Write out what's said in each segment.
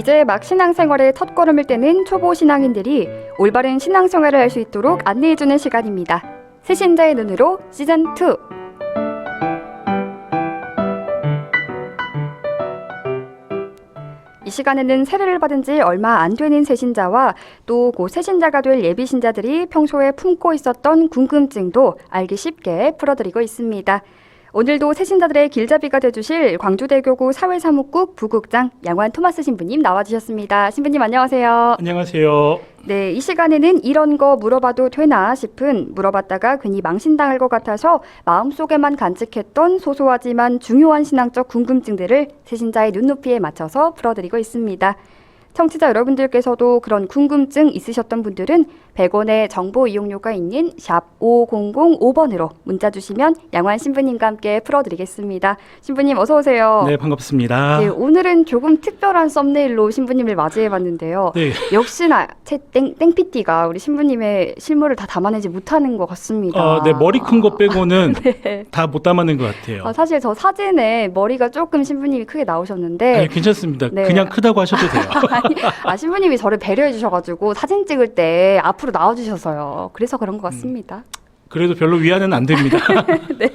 이제 막 신앙생활의 첫걸음을 떼는 초보 신앙인들이 올바른 신앙생활을 할 수 있도록 안내해주는 시간입니다. 새신자의 눈으로 시즌2. 이 시간에는 세례를 받은 지 얼마 안 되는 새신자와 또 곧 새신자가 될 예비신자들이 평소에 품고 있었던 궁금증도 알기 쉽게 풀어드리고 있습니다. 오늘도 새신자들의 길잡이가 되주실 광주대교구 사회사무국 부국장 양환 토마스 신부님 나와주셨습니다. 신부님 안녕하세요. 안녕하세요. 네, 이 시간에는 이런 거 물어봐도 되나 싶은 물어봤다가 괜히 망신당할 것 같아서 마음속에만 간직했던 소소하지만 중요한 신앙적 궁금증들을 새신자의 눈높이에 맞춰서 풀어드리고 있습니다. 청취자 여러분들께서도 그런 궁금증 있으셨던 분들은 100원의 정보 이용료가 있는 샵 5005번으로 문자 주시면 양환 신부님과 함께 풀어드리겠습니다. 신부님 어서 오세요. 네, 반갑습니다. 네, 오늘은 조금 특별한 썸네일로 신부님을 맞이해봤는데요. 네. 역시나 땡PD가 우리 신부님의 실물을 다 담아내지 못하는 것 같습니다. 네, 머리 큰 거 빼고는 네. 다 못 담아낸 것 같아요. 사실 저 사진에 머리가 조금 신부님이 크게 나오셨는데 아니, 괜찮습니다. 네. 그냥 크다고 하셔도 돼요. 신부님이 저를 배려해 주셔가지고 사진 찍을 때 앞으로 나와주셔서요. 그래서 그런 것 같습니다. 그래도 별로 위안은 안 됩니다. 네,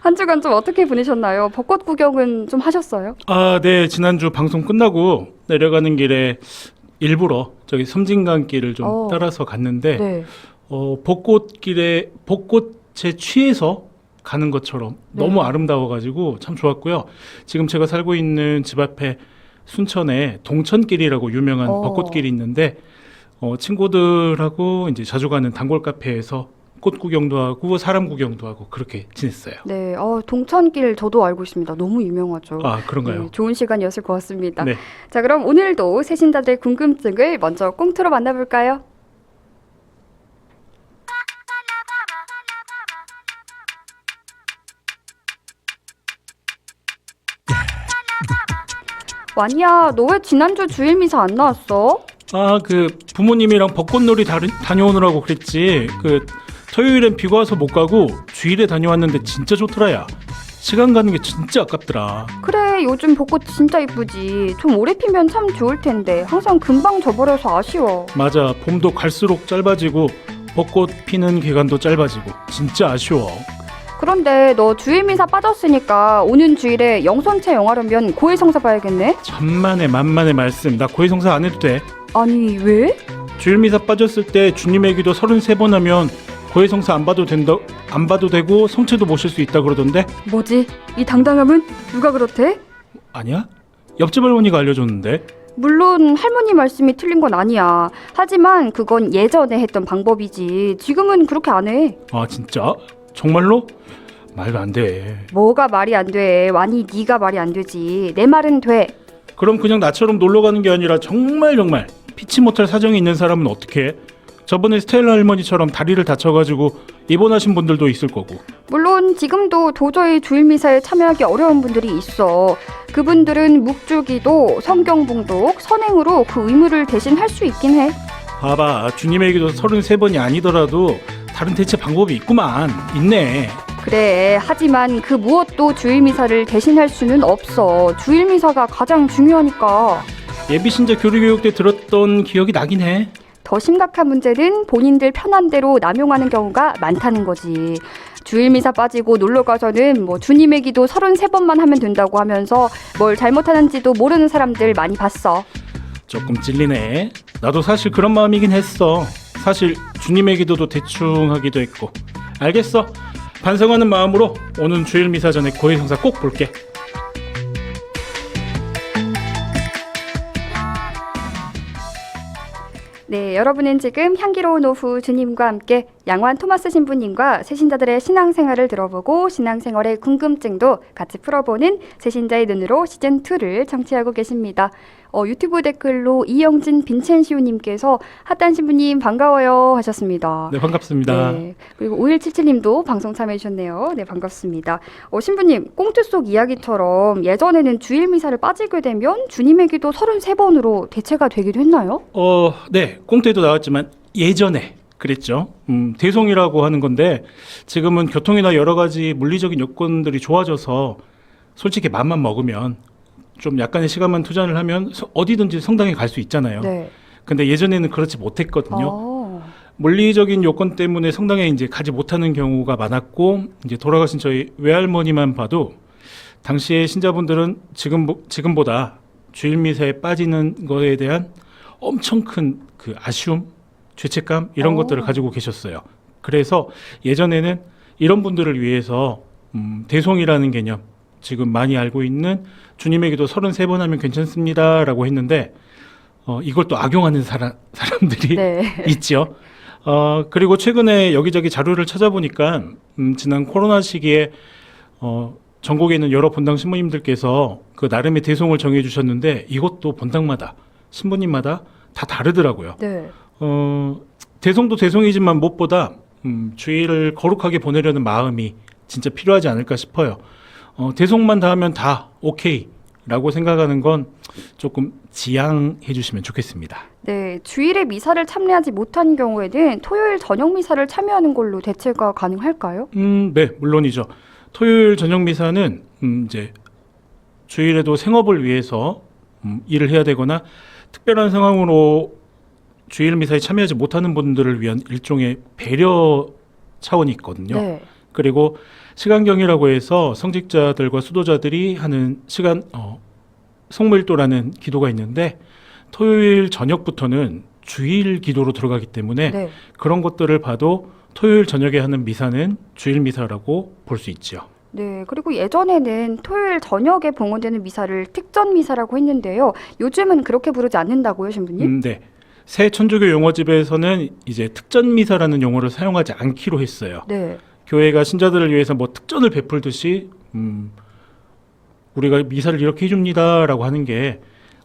한 주간 좀 어떻게 보내셨나요? 벚꽃 구경은 좀 하셨어요? 네, 지난주 방송 끝나고 내려가는 길에 일부러 저기 섬진강길을 좀 따라서 갔는데 네. 벚꽃에 취해서 가는 것처럼 너무 아름다워가지고 참 좋았고요. 지금 제가 살고 있는 집 앞에 순천에 동천길이라고 유명한 벚꽃길이 있는데 친구들하고 이제 자주 가는 단골 카페에서 꽃 구경도 하고 사람 구경도 하고 그렇게 지냈어요. 네, 동천길 저도 알고 있습니다. 너무 유명하죠. 그런가요? 네, 좋은 시간이었을 것 같습니다. 네. 자, 그럼 오늘도 새신자들 궁금증을 먼저 꽁트로 만나볼까요? 완이야, 너 왜 지난주 주일 미사 안 나왔어? 그 부모님이랑 벚꽃놀이 다녀오느라고 그랬지. 토요일엔 비가 와서 못 가고 주일에 다녀왔는데 진짜 좋더라. 야, 시간 가는 게 진짜 아깝더라. 그래, 요즘 벚꽃 진짜 이쁘지. 좀 오래 피면 참 좋을 텐데 항상 금방 져버려서 아쉬워. 맞아, 봄도 갈수록 짧아지고 벚꽃 피는 기간도 짧아지고 진짜 아쉬워. 그런데 너 주일 미사 빠졌으니까 오는 주일에 영선체 영하려면 고해성사 봐야겠네? 천만에 만만의 말씀. 나 고해성사 안 해도 돼. 아니, 왜? 주일 미사 빠졌을 때 주님의 기도 33번 하면 고해성사 안 봐도 되고 성체도 모실 수 있다 그러던데. 뭐지? 이 당당함은? 누가 그렇대? 아니야? 옆집 할머니가 알려줬는데. 물론 할머니 말씀이 틀린 건 아니야. 하지만 그건 예전에 했던 방법이지. 지금은 그렇게 안 해. 진짜? 정말로? 말도 안 돼. 뭐가 말이 안 돼? 완이 네가 말이 안 되지. 내 말은 돼. 그럼 그냥 나처럼 놀러 가는 게 아니라 정말 피치 못할 사정이 있는 사람은 어떻게 해? 저번에 스텔라 할머니처럼 다리를 다쳐가지고 입원하신 분들도 있을 거고. 물론 지금도 도저히 주일 미사에 참여하기 어려운 분들이 있어. 그분들은 묵주기도, 성경봉독, 선행으로 그 의무를 대신 할 수 있긴 해. 봐봐, 주님의 기도 33번이 아니더라도 다른 대체 방법이 있네. 그래, 하지만 그 무엇도 주일 미사를 대신할 수는 없어. 주일 미사가 가장 중요하니까. 예비신자 교리교육 때 들었던 기억이 나긴 해. 더 심각한 문제는 본인들 편한 대로 남용하는 경우가 많다는 거지. 주일 미사 빠지고 놀러 가서는 주님의 기도 33번만 하면 된다고 하면서 뭘 잘못하는지도 모르는 사람들 많이 봤어. 조금 찔리네. 나도 사실 그런 마음이긴 했어. 사실 주님의 기도도 대충 하기도 했고. 알겠어. 반성하는 마음으로 오는 주일 미사 전에 고해성사 꼭 볼게. 네, 여러분은 지금 향기로운 오후 주님과 함께 양환 토마스 신부님과 새신자들의 신앙생활을 들어보고 신앙생활의 궁금증도 같이 풀어보는 새신자의 눈으로 시즌2를 청취하고 계십니다. 유튜브 댓글로 이영진 빈첸시우님께서 핫단 신부님 반가워요 하셨습니다. 네, 반갑습니다. 네, 그리고 5177님도 방송 참여해주셨네요. 네, 반갑습니다. 신부님, 꽁트 속 이야기처럼 예전에는 주일 미사를 빠지게 되면 주님의 기도 33번으로 대체가 되기도 했나요? 네, 꽁트에도 나왔지만 예전에 그랬죠. 대송이라고 하는 건데 지금은 교통이나 여러 가지 물리적인 여건들이 좋아져서 솔직히 맘만 먹으면 좀 약간의 시간만 투자를 하면 어디든지 성당에 갈 수 있잖아요. 네. 근데 예전에는 그렇지 못했거든요. 어. 물리적인 요건 때문에 성당에 이제 가지 못하는 경우가 많았고, 이제 돌아가신 저희 외할머니만 봐도 당시에 신자분들은 지금보다 주일 미사에 빠지는 거에 대한 엄청 큰 그 아쉬움, 죄책감 이런 것들을 가지고 계셨어요. 그래서 예전에는 이런 분들을 위해서 대송이라는 개념, 지금 많이 알고 있는 주님의 기도 33번 하면 괜찮습니다라고 했는데 이걸 또 악용하는 사람들이 네. 있죠. 그리고 최근에 여기저기 자료를 찾아보니까 지난 코로나 시기에 전국에 있는 여러 본당 신부님들께서 그 나름의 대송을 정해 주셨는데 이것도 본당마다 신부님마다 다 다르더라고요. 네. 대송도 대송이지만 무엇보다 주일을 거룩하게 보내려는 마음이 진짜 필요하지 않을까 싶어요. 대송만 다 하면 다 오케이라고 생각하는 건 조금 지양해 주시면 좋겠습니다. 네, 주일에 미사를 참여하지 못한 경우에는 토요일 저녁 미사를 참여하는 걸로 대체가 가능할까요? 네, 물론이죠. 토요일 저녁 미사는 이제 주일에도 생업을 위해서 일을 해야 되거나 특별한 상황으로 주일 미사에 참여하지 못하는 분들을 위한 일종의 배려 차원이 있거든요. 네. 그리고 시간경이라고 해서 성직자들과 수도자들이 하는 시간 성물도라는 기도가 있는데 토요일 저녁부터는 주일 기도로 들어가기 때문에 네. 그런 것들을 봐도 토요일 저녁에 하는 미사는 주일 미사라고 볼 수 있죠. 네, 그리고 예전에는 토요일 저녁에 봉헌되는 미사를 특전 미사라고 했는데요. 요즘은 그렇게 부르지 않는다고요, 신부님? 네. 새 천주교 용어집에서는 이제 특전 미사라는 용어를 사용하지 않기로 했어요. 네. 교회가 신자들을 위해서 뭐 특전을 베풀듯이 우리가 미사를 이렇게 해줍니다라고 하는 게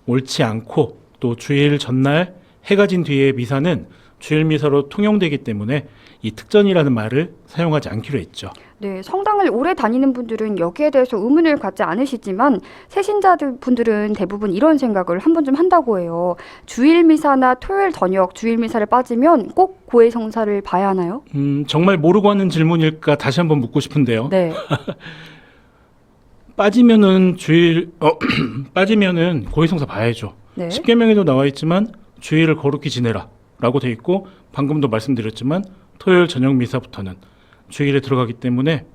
옳지 않고 또 주일 전날 해가 진 뒤에 미사는 주일 미사로 통용되기 때문에 이 특전이라는 말을 사용하지 않기로 했죠. 네, 성당을 오래 다니는 분들은 여기에 대해서 의문을 갖지 않으시지만 새신자들 분들은 대부분 이런 생각을 한 번쯤 한다고 해요. 주일 미사나 토요일 저녁 주일 미사를 빠지면 꼭 고해 성사를 봐야 하나요? 정말 모르고 하는 질문일까 다시 한번 묻고 싶은데요. 네. 빠지면은 빠지면은 고해성사 봐야죠. 네. 십계명에도 나와 있지만 주일을 거룩히 지내라라고 돼 있고 방금도 말씀드렸지만 토요일 저녁 미사부터는 주일에 들어가기 때문에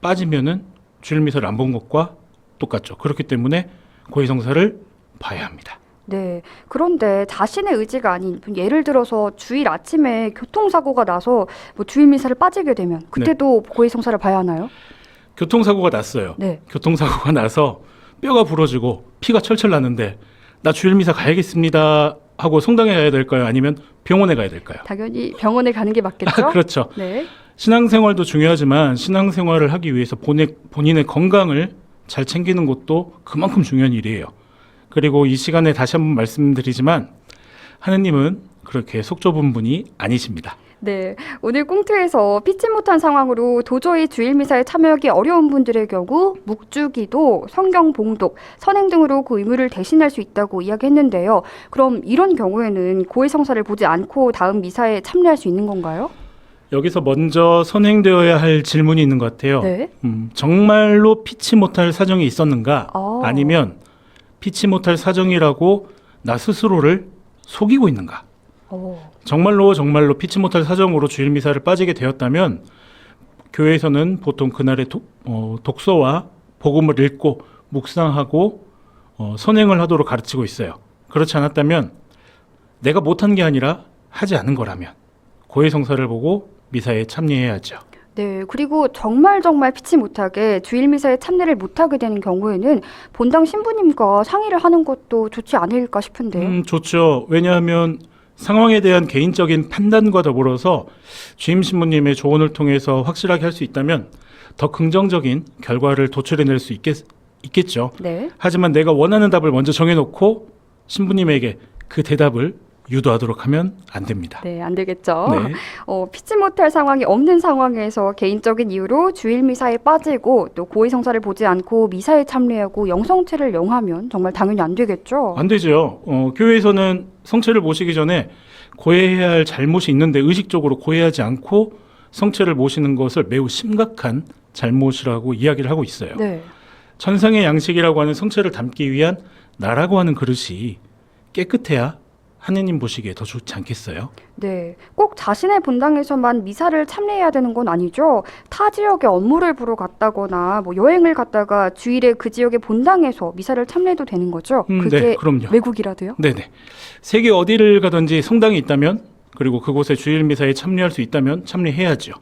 빠지면은 주일 미사를 안 본 것과 똑같죠. 그렇기 때문에 고해성사를 봐야 합니다. 네. 그런데 자신의 의지가 아닌 예를 들어서 주일 아침에 교통사고가 나서 뭐 주일 미사를 빠지게 되면 그때도 고해 성사를 봐야 하나요? 교통사고가 났어요. 네. 교통사고가 나서 뼈가 부러지고 피가 철철 나는데 나 주일 미사 가야겠습니다 하고 성당에 가야 될까요? 아니면 병원에 가야 될까요? 당연히 병원에 가는 게 맞겠죠? 그렇죠. 네. 신앙생활도 중요하지만 신앙생활을 하기 위해서 본인의 건강을 잘 챙기는 것도 그만큼 중요한 일이에요. 그리고 이 시간에 다시 한번 말씀드리지만 하느님은 그렇게 속 좁은 분이 아니십니다. 네, 오늘 꽁트에서 피치 못한 상황으로 도저히 주일 미사에 참여하기 어려운 분들의 경우 묵주기도, 성경 봉독, 선행 등으로 그 의무를 대신할 수 있다고 이야기했는데요. 그럼 이런 경우에는 고해 성사를 보지 않고 다음 미사에 참여할 수 있는 건가요? 여기서 먼저 선행되어야 할 질문이 있는 것 같아요. 네. 정말로 피치 못할 사정이 있었는가? 아. 아니면 피치 못할 사정이라고 나 스스로를 속이고 있는가? 정말로 피치 못할 사정으로 주일 미사를 빠지게 되었다면 교회에서는 보통 그날의 독서와 복음을 읽고 묵상하고 선행을 하도록 가르치고 있어요. 그렇지 않았다면 내가 못한 게 아니라 하지 않은 거라면 고해 성사를 보고 미사에 참여해야죠. 네, 그리고 정말 피치 못하게 주일 미사에 참여를 못하게 되는 경우에는 본당 신부님과 상의를 하는 것도 좋지 않을까 싶은데요. 좋죠. 왜냐하면 상황에 대한 개인적인 판단과 더불어서 주임 신부님의 조언을 통해서 확실하게 할 수 있다면 더 긍정적인 결과를 도출해낼 수 있겠죠. 네. 하지만 내가 원하는 답을 먼저 정해놓고 신부님에게 그 대답을 유도하도록 하면 안 됩니다. 네, 안 되겠죠. 네. 피치 못할 상황이 없는 상황에서 개인적인 이유로 주일 미사에 빠지고 또 고해 성사를 보지 않고 미사에 참여하고 영성체를 영하면 정말 당연히 안 되겠죠. 안 되죠. 교회에서는 성체를 모시기 전에 고해해야 할 잘못이 있는데 의식적으로 고해하지 않고 성체를 모시는 것을 매우 심각한 잘못이라고 이야기를 하고 있어요. 네. 천상의 양식이라고 하는 성체를 담기 위한 나라고 하는 그릇이 깨끗해야 하느님 보시기에 더 좋지 않겠어요? 네, 꼭 자신의 본당에서만 미사를 참례해야 되는 건 아니죠. 타 지역에 업무를 보러 갔다거나 뭐 여행을 갔다가 주일에 그 지역의 본당에서 미사를 참례해도 되는 거죠. 네, 그게 그럼요. 외국이라도요? 네네. 세계 어디를 가든지 성당이 있다면, 그리고 그곳에 주일 미사에 참여할 수 있다면 참여해야죠.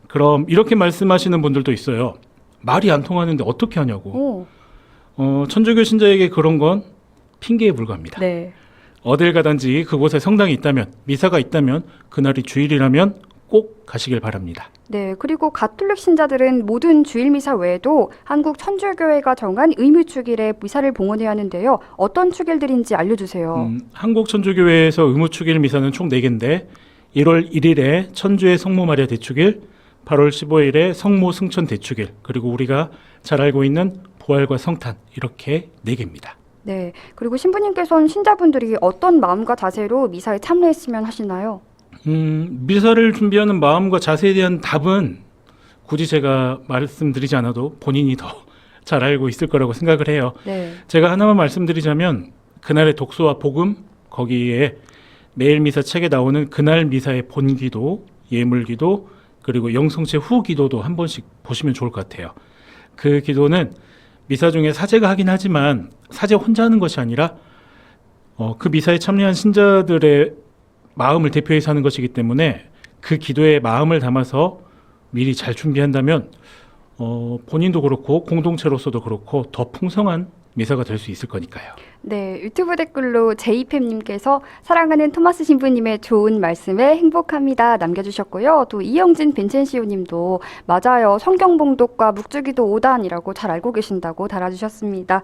그럼 이렇게 말씀하시는 분들도 있어요. 말이 안 통하는데 어떻게 하냐고. 천주교 신자에게 그런 건 핑계에 불과합니다. 네. 어딜 가든지 그곳에 성당이 있다면, 미사가 있다면, 그날이 주일이라면 꼭 가시길 바랍니다. 네, 그리고 가톨릭 신자들은 모든 주일 미사 외에도 한국 천주교회가 정한 의무 축일에 미사를 봉헌해야 하는데요. 어떤 축일들인지 알려주세요. 한국 천주교회에서 의무 축일 미사는 총 4개인데 1월 1일에 천주의 성모 마리아 대축일, 8월 15일에 성모 승천 대축일, 그리고 우리가 잘 알고 있는 부활과 성탄, 이렇게 4개입니다. 네, 그리고 신부님께서는 신자분들이 어떤 마음과 자세로 미사에 참여했으면 하시나요? 미사를 준비하는 마음과 자세에 대한 답은 굳이 제가 말씀드리지 않아도 본인이 더 잘 알고 있을 거라고 생각을 해요. 네. 제가 하나만 말씀드리자면 그날의 독소와 복음, 거기에 매일 미사 책에 나오는 그날 미사의 본기도, 예물기도, 그리고 영성체 후 기도도 한 번씩 보시면 좋을 것 같아요. 그 기도는 미사 중에 사제가 하긴 하지만 사제 혼자 하는 것이 아니라 그 미사에 참여한 신자들의 마음을 대표해서 하는 것이기 때문에 그 기도에 마음을 담아서 미리 잘 준비한다면 본인도 그렇고 공동체로서도 그렇고 더 풍성한 미사가 될 수 있을 거니까요. 네, 유튜브 댓글로 제이팸님께서 사랑하는 토마스 신부님의 좋은 말씀에 행복합니다 남겨주셨고요. 또 이영진 벤첸시오님도 맞아요. 성경 봉독과 묵주기도 5단이라고 잘 알고 계신다고 달아주셨습니다.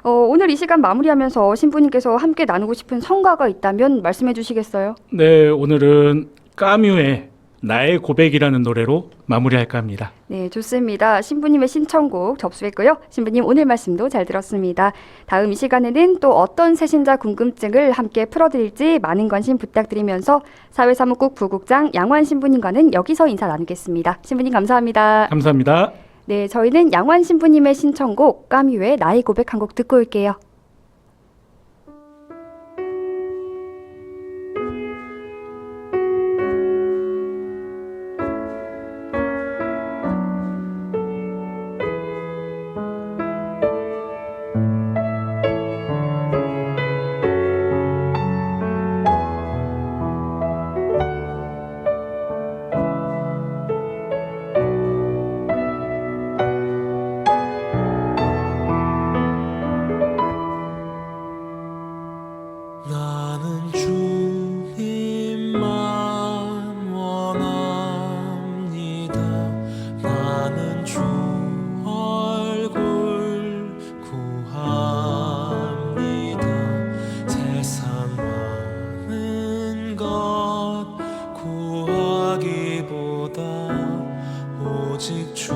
오늘 이 시간 마무리하면서 신부님께서 함께 나누고 싶은 성가가 있다면 말씀해 주시겠어요? 네, 오늘은 까뮤의 나의 고백이라는 노래로 마무리할까 합니다. 네, 좋습니다. 신부님의 신청곡 접수했고요. 신부님 오늘 말씀도 잘 들었습니다. 다음 이 시간에는 또 어떤 새신자 궁금증을 함께 풀어드릴지 많은 관심 부탁드리면서 사회사무국 부국장 양환 신부님과는 여기서 인사 나누겠습니다. 신부님 감사합니다. 감사합니다. 네, 저희는 양환 신부님의 신청곡 까뮤의 나의 고백 한 곡 듣고 올게요. 나는 주님만 원합니다. 나는 주 얼굴 구합니다. 세상 많은 것 구하기보다 오직 주